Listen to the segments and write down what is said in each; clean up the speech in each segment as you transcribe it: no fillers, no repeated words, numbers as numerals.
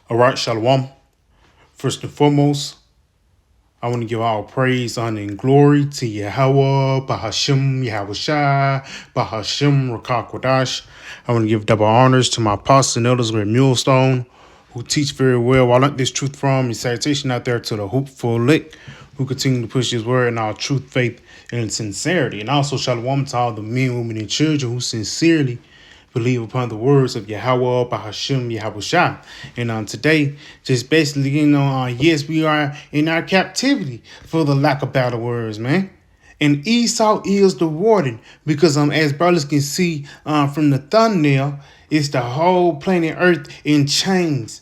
All right, Shalom. First and foremost, I want to give all praise, honor, and glory to Yahweh, Bahashim, Yahushai, Bahashim, Rakakwadash. I want to give double honors to my apostles and elders with Millstone, who teach very well. I learned this truth from. And salutation out there to the hopeful lick, who continue to push his word in our truth, faith, and sincerity. And also, Shalom to all the men, women, and children who sincerely believe upon the words of Yahweh, Bahashim, Yahushua. And today, just basically, yes, we are in our captivity for the lack of better words, man. And Esau is the warden because as brothers can see from the thumbnail, it's the whole planet Earth in chains.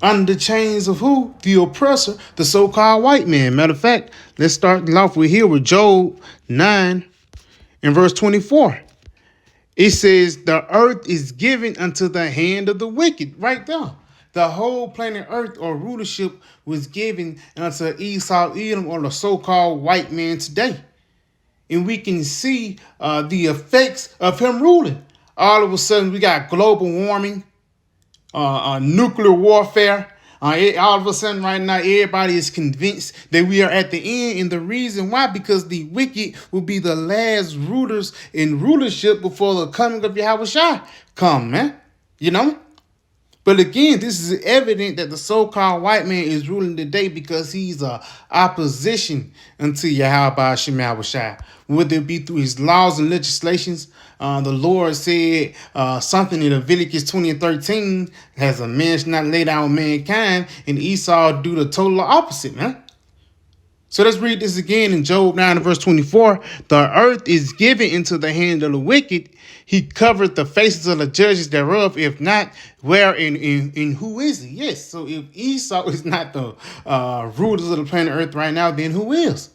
Under the chains of who? The oppressor, the so-called white man. Matter of fact, let's start off with Job 9 and verse 24. It says, the earth is given unto the hand of the wicked. Right there. The whole planet Earth or rulership was given unto Esau, Edom, or the so-called white man today. And we can see the effects of him ruling. All of a sudden, we got global warming, nuclear warfare. All of a sudden right now, everybody is convinced that we are at the end. And the reason why, because the wicked will be the last rulers in rulership before the coming of Yahushua come, man. You know? But again, this is evident that the so-called white man is ruling today because he's a opposition unto Yahweh Shai. Whether it be through his laws and legislations, the Lord said something in Leviticus 20 and 13, has a man should not lay down with mankind, and Esau do the total opposite, man. So let's read this again in Job 9 and verse 24. The earth is given into the hand of the wicked. He covered the faces of the judges thereof. If not, where and who is he? Yes, so if Esau is not the rulers of the planet Earth right now, then who is?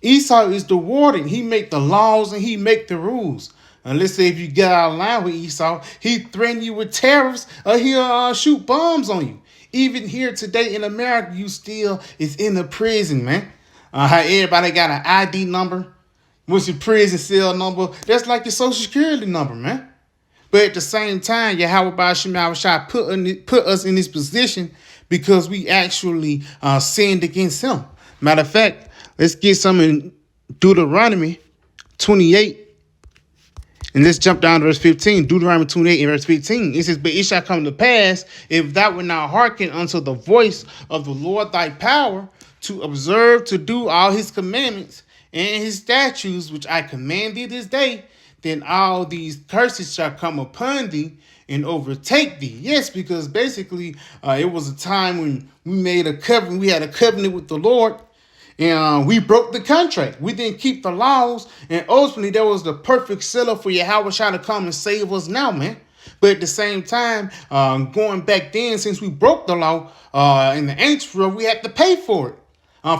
Esau is the warden. He make the laws and he make the rules. And let's say if you get out of line with Esau, he threaten you with tariffs or he'll shoot bombs on you. Even here today in America, you still is in the prison, man. How everybody got an ID number. What's your prison cell number? That's like your social security number, man. But at the same time, Yahweh Shai put us in this position because we actually sinned against him. Matter of fact, let's get some in Deuteronomy 28. And let's jump down to verse 15. Deuteronomy 28 and verse 15. It says, but it shall come to pass, if thou wilt not hearken unto the voice of the Lord thy power, to observe to do all his commandments and his statutes, which I command thee this day, then all these curses shall come upon thee and overtake thee. Yes, because basically it was a time when we made a covenant. We had a covenant with the Lord. And we broke the contract. We didn't keep the laws. And ultimately, there was the perfect setup for Yahweh to come and save us now, man. But at the same time, going back then, since we broke the law in the ancient world, we had to pay for it.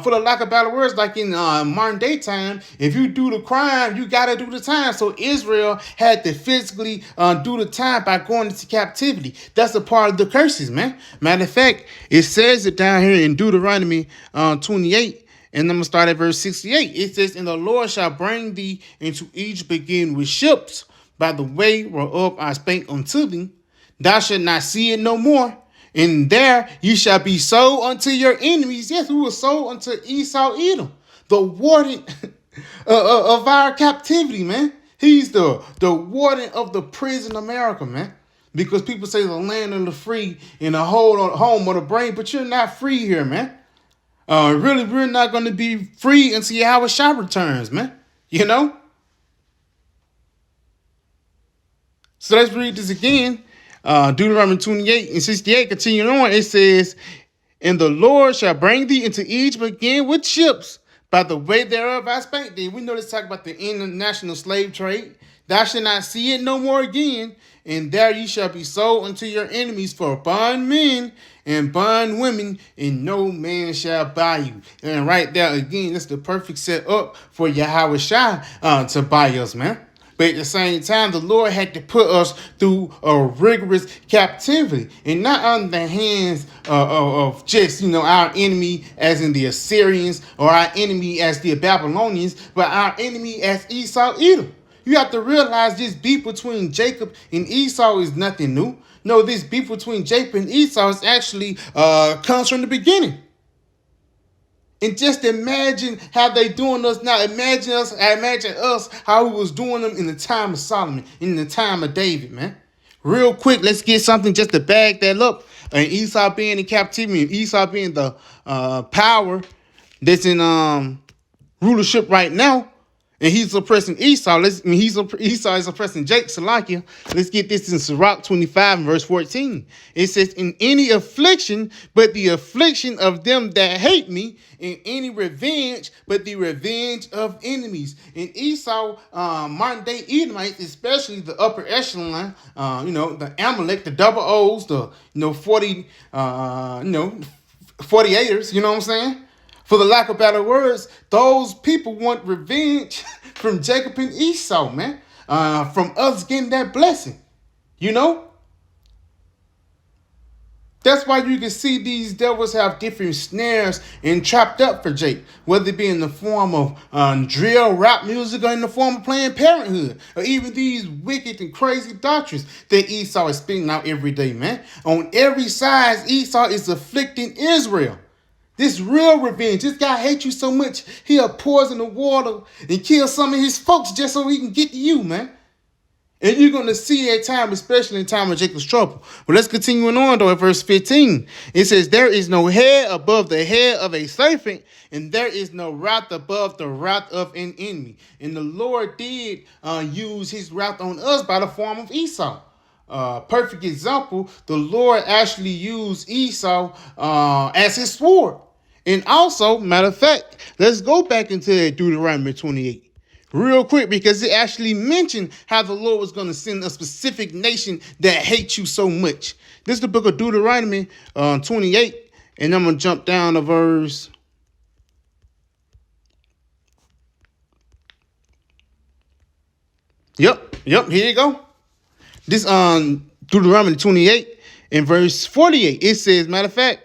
For the lack of better words, like in modern day time, if you do the crime, you got to do the time. So Israel had to physically do the time by going into captivity. That's a part of the curses, man. Matter of fact, it says it down here in Deuteronomy 28. And I'm going to start at verse 68. It says, and the Lord shall bring thee into Egypt again with ships by the way whereof I spake unto thee. Thou shalt not see it no more. And there you shall be sold unto your enemies. Yes, who was sold unto Esau Edom, the warden of our captivity, man. He's the warden of the prison America, man. Because people say the land of the free and the home of the brave, but you're not free here, man. Really, we're not going to be free until Yahweh Shai returns, man. You know? So let's read this again. Deuteronomy 28 and 68, continuing on, it says, and the Lord shall bring thee into Egypt again with ships. By the way thereof I spake thee. We know this talk about the international slave trade. Thou shalt not see it no more again. And there you shall be sold unto your enemies for bondmen and bondwomen, and no man shall buy you. And right there again, that's the perfect setup for Yahweh Shai to buy us, man. But at the same time, the Lord had to put us through a rigorous captivity, and not under the hands of just, our enemy as in the Assyrians or our enemy as the Babylonians, but our enemy as Esau Edom. You have to realize this beef between Jacob and Esau is nothing new. No, this beef between Jacob and Esau is actually comes from the beginning. And just imagine how they doing us now. Imagine us how we was doing them in the time of Solomon, in the time of David, man. Real quick, let's get something just to bag that up. And Esau being in captivity, Esau being the power that's in rulership right now, and he's oppressing Esau. Esau is oppressing Jacob. Salakia. Let's get this in Sirach 25 and verse 14. It says, "In any affliction, but the affliction of them that hate me, in any revenge, but the revenge of enemies." In Esau, modern day Edomites, especially the upper echelon, the Amalek, the double O's, the 48ers. You know what I'm saying? For the lack of better words, those people want revenge from Jacob and Esau, man. From us getting that blessing. You know? That's why you can see these devils have different snares and trapped up for Jake, whether it be in the form of drill, rap music, or in the form of Planned Parenthood, or even these wicked and crazy doctrines that Esau is spitting out every day, man. On every side, Esau is afflicting Israel. This real revenge. This guy hates you so much, he'll poison the water and kill some of his folks just so he can get to you, man. And you're going to see that time, especially in time of Jacob's trouble. But let's continue on, though, at verse 15. It says, "There is no head above the head of a serpent, and there is no wrath above the wrath of an enemy." And the Lord did use his wrath on us by the form of Esau. Perfect example, the Lord actually used Esau as his sword. And also, matter of fact, let's go back into Deuteronomy 28 real quick, because it actually mentioned how the Lord was going to send a specific nation that hates you so much. This is the book of Deuteronomy 28, and I'm going to jump down to verse. Yep, here you go. This Deuteronomy 28 in verse 48, it says, matter of fact,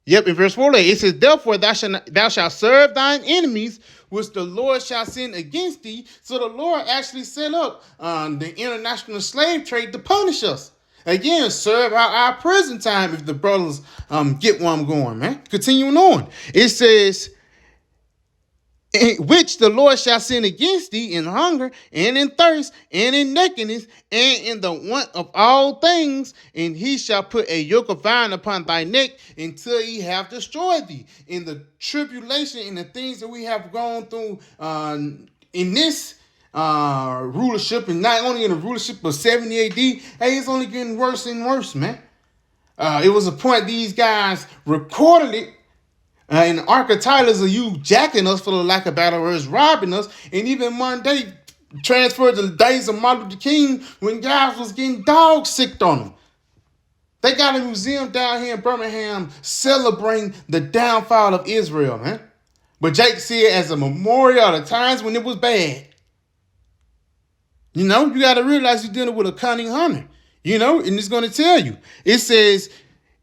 in verse 48, it says, "Therefore thou shalt serve thine enemies, which the Lord shall send against thee." So the Lord actually set up the international slave trade to punish us. Again, serve out our prison time if the brothers get where I'm going, man. Continuing on. It says, "Which the Lord shall send against thee in hunger and in thirst and in nakedness and in the want of all things, and he shall put a yoke of iron upon thy neck until he have destroyed thee." In the tribulation and the things that we have gone through in this rulership, and not only in the rulership of 70 AD, hey, it's only getting worse and worse, man. It was a point these guys recorded it. And the archetypes of you jacking us, for the lack of better words, robbing us, and even Monday transferred to the days of Martin Luther King when guys was getting dog sick on them. They got a museum down here in Birmingham celebrating the downfall of Israel, man. But Jake see it as a memorial of the times when it was bad. You know, you got to realize you're dealing with a cunning hunter. You know, and it's going to tell you. It says,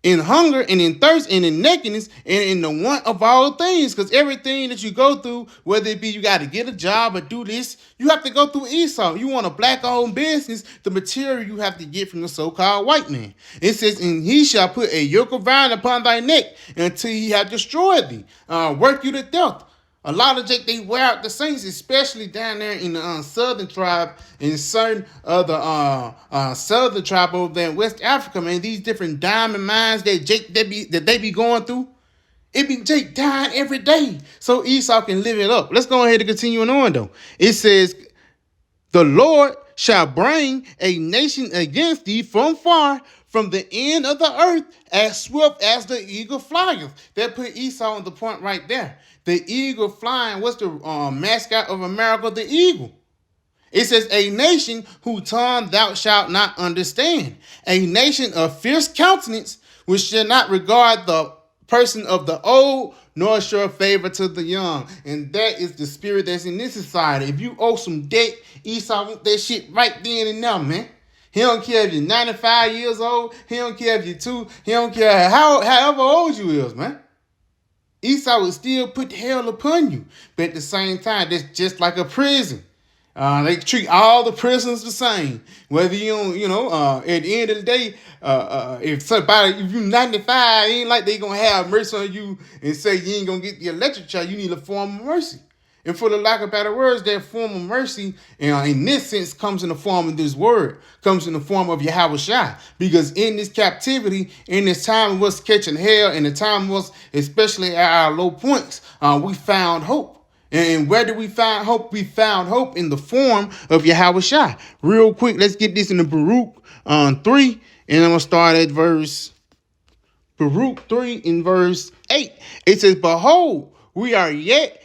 "In hunger and in thirst and in nakedness and in the want of all things," because everything that you go through, whether it be you got to get a job or do this, you have to go through Esau. You want a black-owned business, the material you have to get from the so-called white man. It says, "And he shall put a yoke of iron upon thy neck until he have destroyed thee, work you to death." A lot of Jake, they wear out the saints, especially down there in the southern tribe and certain other southern tribe over there in West Africa, man. These different diamond mines that they be going through, it be Jake dying every day so Esau can live it up. Let's go ahead and continue on, though. It says, "The Lord shall bring a nation against thee from far, from the end of the earth, as swift as the eagle flieth." That put Esau on the point right there. The eagle flying, what's the mascot of America? The eagle. It says, "A nation whose tongue thou shalt not understand. A nation of fierce countenance, which shall not regard the person of the old, nor show favor to the young." And that is the spirit that's in this society. If you owe some debt, Esau want that shit right then and now, man. He don't care if you're 95 years old. He don't care if you're 2. He don't care however old you is, man. Esau will still put hell upon you. But at the same time, that's just like a prison. They treat all the prisoners the same. Whether you don't, at the end of the day, if you 95, it ain't like they gonna have mercy on you and say you ain't gonna get the electric chair. You need a form of mercy. And for the lack of better words, that form of mercy, in this sense, comes in the form of this word, comes in the form of Yahweh Shai. Because in this captivity, in this time of us catching hell, in the time of us, especially at our low points, we found hope. And where did we find hope? We found hope in the form of Yahweh Shai. Real quick, let's get this in the Baruch 3, and I'm going to start at Baruch 3 in verse 8. It says, behold, we are yet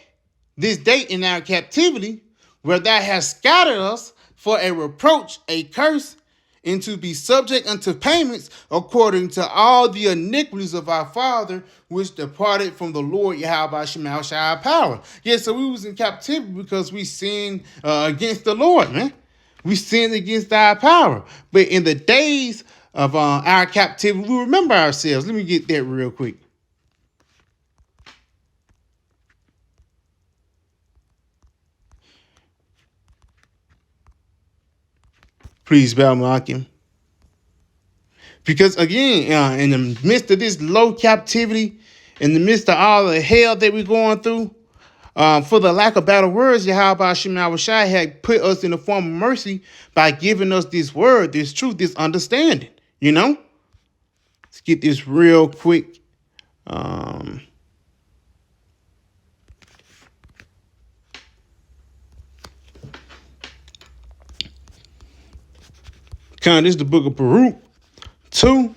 this day in our captivity, where thou hast scattered us for a reproach, a curse, and to be subject unto payments according to all the iniquities of our father, which departed from the Lord Yahweh Shema Shai power. Yeah, so we was in captivity because we sinned against the Lord, man. We sinned against our power. But in the days of our captivity, we remember ourselves. Let me get that real quick. Please bow my him. Because again, in the midst of this low captivity, in the midst of all the hell that we're going through, for the lack of better words, Yahweh Shema Shai had put us in the form of mercy by giving us this word, this truth, this understanding. Let's get this real quick. Kind of this is the book of Baruch 2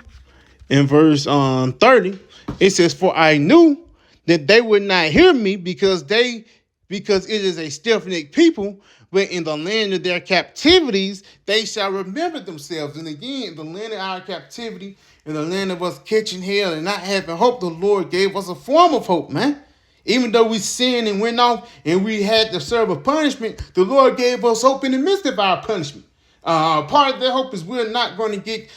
in verse 30. It says, for I knew that they would not hear me because it is a stiff-necked people, but in the land of their captivities, they shall remember themselves. And again, the land of our captivity, in the land of us catching hell and not having hope, the Lord gave us a form of hope, man. Even though we sinned and went off and we had to serve a punishment, the Lord gave us hope in the midst of our punishment. Part of that hope is we're not going to get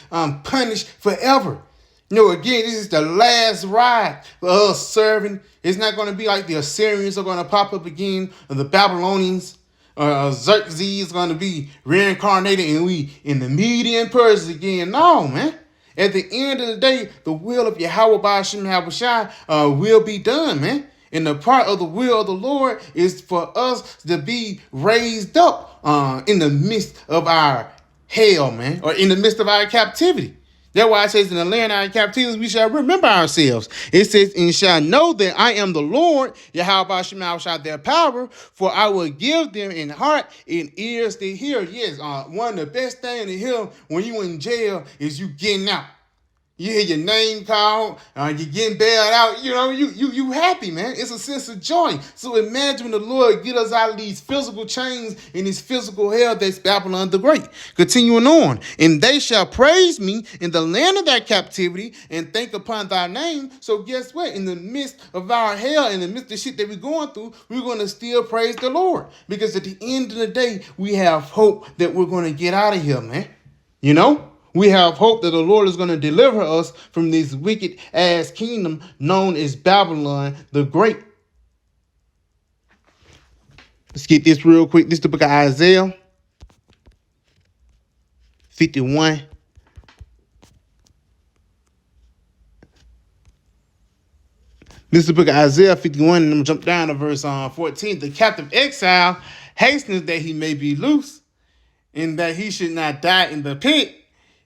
punished forever. Again, this is the last ride for us serving. It's not going to be like the Assyrians are going to pop up again, or the Babylonians, Xerxes is going to be reincarnated, and we in the Median Persians again. No, man. At the end of the day, the will of Yahweh Ba'ashem Yahushai will be done, man. And the part of the will of the Lord is for us to be raised up in the midst of our hell, man, or in the midst of our captivity. That's why it says in the land of our captivity, we shall remember ourselves. It says, and shall know that I am the Lord, Yahweh Shema Shai, their power, for I will give them in heart and ears to hear. Yes, one of the best things to hear when you in jail is you getting out. You hear your name called, you're getting bailed out, you happy, man. It's a sense of joy. So imagine when the Lord get us out of these physical chains and this physical hell that's Babylon the Great. Continuing on, and they shall praise me in the land of their captivity and think upon thy name. So guess what? In the midst of our hell, in the midst of the shit that we're going through, we're going to still praise the Lord. Because at the end of the day, we have hope that we're going to get out of here, man. We have hope that the Lord is going to deliver us from this wicked ass kingdom known as Babylon the Great. Let's get this real quick. This is the book of Isaiah 51. This is the book of Isaiah 51, and I'm going to jump down to verse 14. The captive exile hastens that he may be loose, and that he should not die in the pit,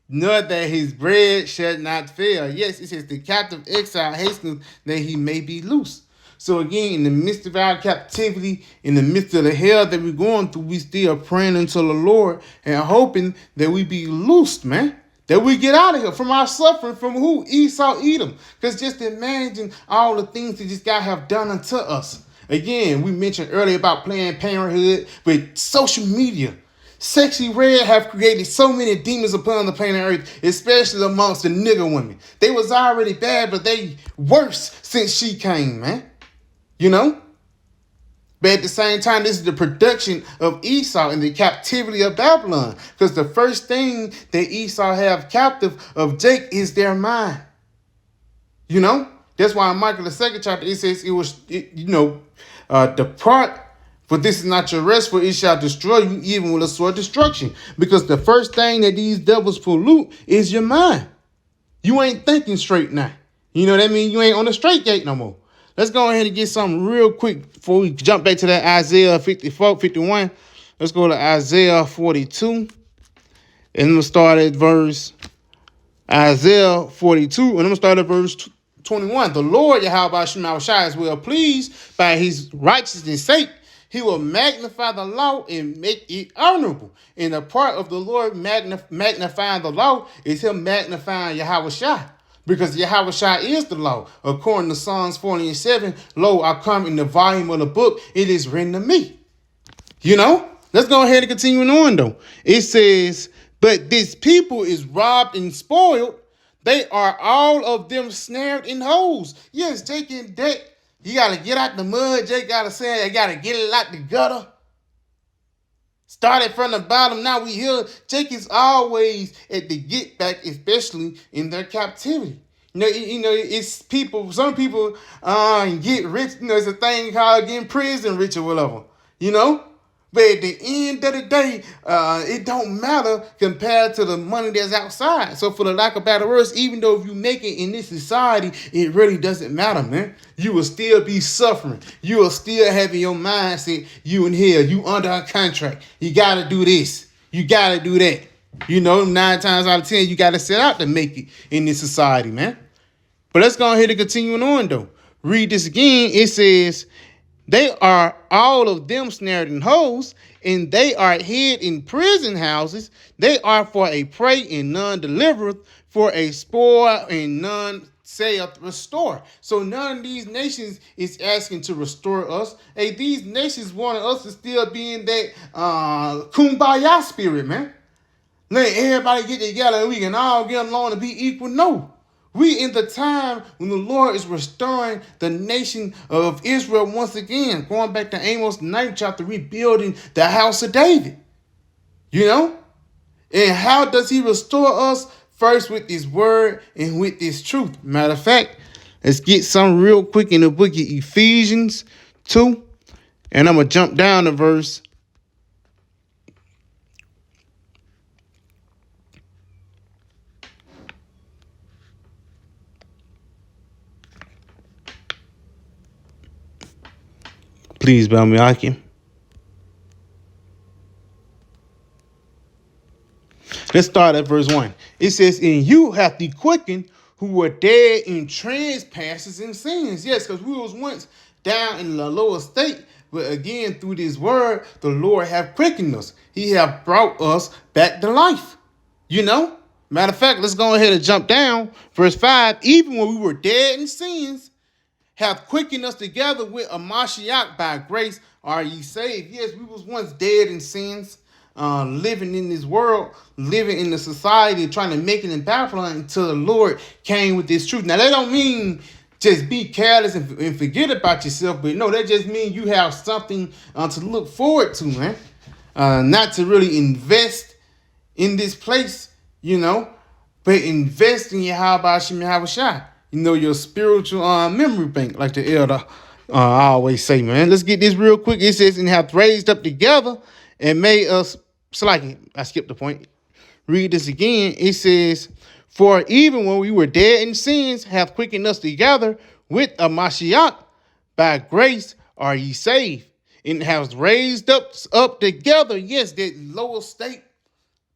nor that his bread shall not fail. Yes, it says the captive exile hastens that he may be loose. So again, in the midst of our captivity, in the midst of the hell that we're going through, we still praying unto the Lord and hoping that we be loosed, man. That we get out of here from our suffering from who? Esau, Edom. Because just imagine all the things that this guy have done unto us. Again, we mentioned earlier about Planned Parenthood, but social media, Sexy Red have created so many demons upon the planet Earth, especially amongst the nigger women. They was already bad, but they worse since she came, man. But at the same time, this is the production of Esau and the captivity of Babylon. Because the first thing that Esau have captive of Jake is their mind. That's why in Micah the 2nd chapter, it says depart For this is not your rest, for it shall destroy you even with a sword of destruction. Because the first thing that these devils pollute is your mind. You ain't thinking straight now. You know what I mean? You ain't on the straight gate no more. Let's go ahead and get something real quick before we jump back to that Isaiah 54, 51. Let's go to Isaiah 42. And I'm going to start at verse Isaiah 42. And I'm going to start at verse 21. The Lord Yahweh Shai is well pleased by his righteousness' sake. He will magnify the law and make it honorable. And the part of the Lord magnifying the law is him magnifying Yahweh Shai. Because Yahweh Shai is the law. According to Psalms 40:7, lo, I come in the volume of the book. It is written to me. You know? Let's go ahead and continue on, though. It says, but this people is robbed and spoiled. They are all of them snared in holes. Yes, Jake and Deck. You got to get out the mud. Jake got to say, you got to get it out the gutter. Started from the bottom. Now we here. Jake is always at the get back, especially in their captivity. It's people. Some people get rich. It's a thing called getting prison rich or whatever. But at the end of the day, it don't matter compared to the money that's outside. So for the lack of better words, even though if you make it in this society, it really doesn't matter, man. You will still be suffering. You will still have in your mindset, you in here, you under a contract. You got to do this. You got to do that. 9 times out of 10, you got to set out to make it in this society, man. But let's go ahead and continue on, though. Read this again. It says, they are all of them snared in holes, and they are hid in prison houses. They are for a prey, and none delivereth, for a spoil, and none saith restore. So none of these nations is asking to restore us. Hey, these nations want us to still be in that kumbaya spirit, man. Let everybody get together and we can all get along and be equal. No. We in the time when the Lord is restoring the nation of Israel once again, going back to Amos 9th chapter, rebuilding the house of David. And how does he restore us? First with his word and with his truth. Matter of fact, let's get some real quick in the book of Ephesians 2. And I'm going to jump down to verse Please, Balmiaki. Let's start at verse 1. It says, and you hath he quickened who were dead in trespasses and sins. Yes, because we was once down in the lower state. But again, through this word, the Lord have quickened us. He have brought us back to life. Matter of fact, let's go ahead and jump down. Verse 5, even when we were dead in sins, hath quickened us together with a Mashiach. By grace are ye saved. Yes, we was once dead in sins, living in this world, living in the society, trying to make it in Babylon until the Lord came with this truth. Now, that don't mean just be careless and forget about yourself, but no, that just means you have something to look forward to, man. Not to really invest in this place, but invest in Yahweh Shem Yahweh Shai. Your spiritual memory bank, like the elder I always say, man. Let's get this real quick. It says, and hath raised up together and made us, I skipped the point. Read this again. It says, for even when we were dead in sins, hath quickened us together with a Mashiach. By grace are ye saved. And has raised up together. Yes, that lower state.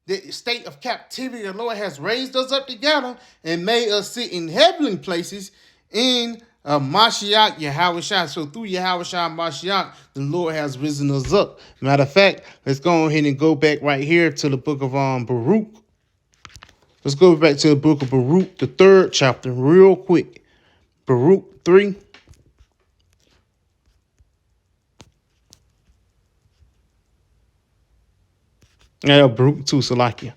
The state of captivity, the Lord has raised us up together and made us sit in heavenly places in Mashiach Yahweh Shai. So through Yahweh Shai Mashiach, the Lord has risen us up. Matter of fact, let's go ahead and go back right here to the book of Baruch. Let's go back to the book of Baruch, the 3rd chapter, real quick. Baruch 3. Baruch 2, Salakia.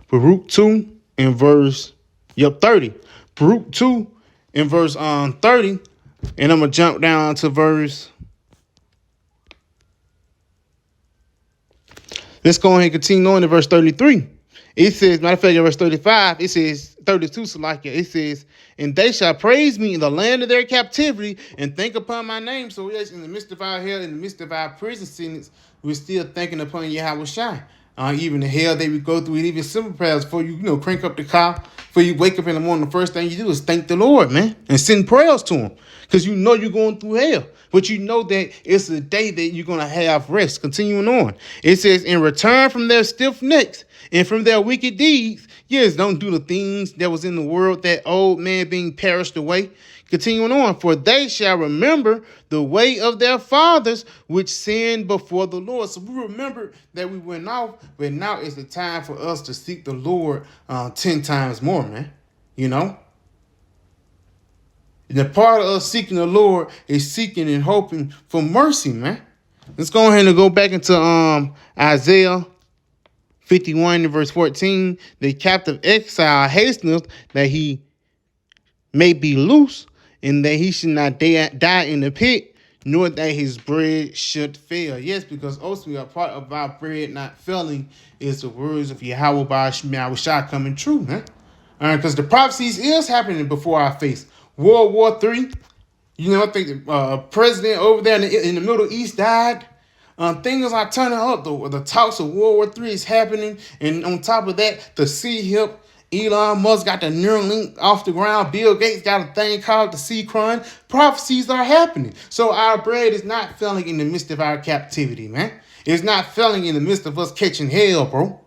Baruch 2 in verse 30. Baruch 2 in verse 30. And I'm going to jump down to verse. Let's go ahead and continue on to verse 33. It says, matter of fact, in verse 35, it says, 32, Salakia, it says, and they shall praise me in the land of their captivity and think upon my name. So, yes, in the midst of our hell, in the midst of our prison sentence, we're still thinking upon Yahweh Shai. Even the hell that we go through, and even simple prayers before you crank up the car, before you wake up in the morning, the first thing you do is thank the Lord, man, and send prayers to him. Because you know you're going through hell. But you know that it's a day that you're going to have rest. Continuing on. It says, in return from their stiff necks and from their wicked deeds, yes, don't do the things that was in the world, that old man being perished away. Continuing on, for they shall remember the way of their fathers, which sinned before the Lord. So we remember that we went off, but now is the time for us to seek the Lord 10 times more, man. You know? And the part of us seeking the Lord is seeking and hoping for mercy, man. Let's go ahead and go back into Isaiah 51 and verse 14. The captive exile hasteneth that he may be loose, and that he should not die in the pit, nor that his bread should fail. Yes, because ultimately a part of our bread not failing is the words of Yahweh by Shah coming true, man. Because the prophecies is happening before our face. World War III, I think the president over there in the Middle East died. Things are turning up. The talks of World War III is happening. And on top of that, the C-HIP, Elon Musk got the Neuralink off the ground. Bill Gates got a thing called the C-Crun. Prophecies are happening. So our bread is not failing in the midst of our captivity, man. It's not failing in the midst of us catching hell, bro.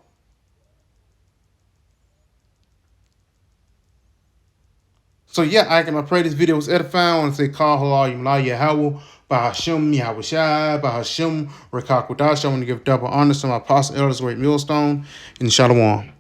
So yeah, I pray this video was edifying. I want to say, call halal yimla Yahweh, Bahashim Yahweh Shai, Bahashim Rekakwadash. I want to give double honor to my apostle elders, great millstone, and Shalom.